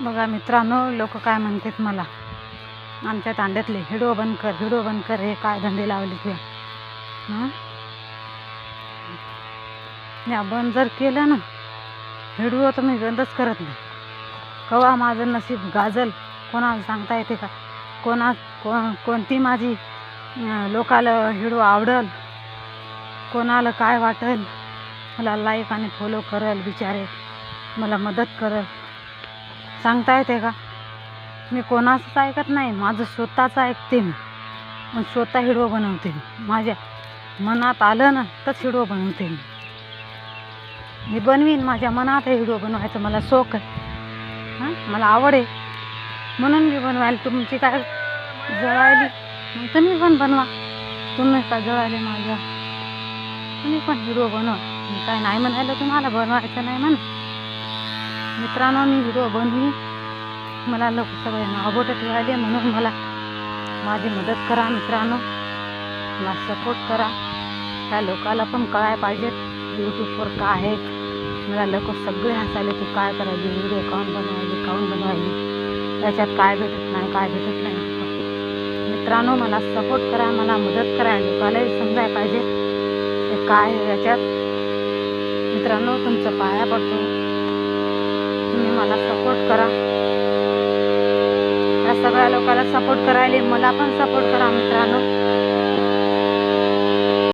बघा मित्रांनो, लोक काय म्हणतात मला, आमच्या तांड्यातले व्हिडिओ बंद कर, हे काय धंदे लावले तुझ्या? हां, या बंद जर केलं ना व्हिडिओ तर मी बंदच करत नाही. कवा माझं नशीब गाजल कोणाला सांगता येते का? कोणती माझी लोकाला व्हिडिओ आवडल, कोणाला काय वाटेल, मला लाईक आणि फॉलो करल, बिचारे मला मदत करल, सांगता येते का? मी कोणाचंच ऐकत नाही, माझं स्वतःचं ऐकते मी आणि स्वतः व्हिडिओ बनवते. माझ्या मनात आलं ना तरच व्हिडिओ बनवते. मी बनवीन, माझ्या मनात आहे व्हिडिओ बनवायचं, मला शौक आहे. हां, मला आवड आहे म्हणून मी बनवायला. तुमची काय जळायली मग तुम्ही पण बनवा. तुम्ही काय जळाले माझ्या, तुम्ही पण व्हिडिओ बनवा. मी काय नाही म्हणायला तुम्हाला बनवायचं नाही म्हणून. मित्रांनो, मी व्हिडिओ बनवी, मला लोक सगळ्यांना आवडत राहिले म्हणून मला माझी मदत करा मित्रांनो, मला सपोर्ट करा. त्या लोकाला पण कळायला पाहिजेत यूट्यूबवर काय आहे. मला लोक सगळे हसायले, तू काय करायली, व्हिडिओ काऊन बनवायली, त्याच्यात काय भेटत नाही. मित्रांनो, मला सपोर्ट करा, मला मदत करा. लोकालाही समजायला पाहिजे ते काय आहे याच्यात. मित्रांनो, तुमचं पाया पडतो, तुम्ही मला सपोर्ट करा. या सगळ्या लोकांना सपोर्ट करायला मला पण सपोर्ट करा मित्रांनो.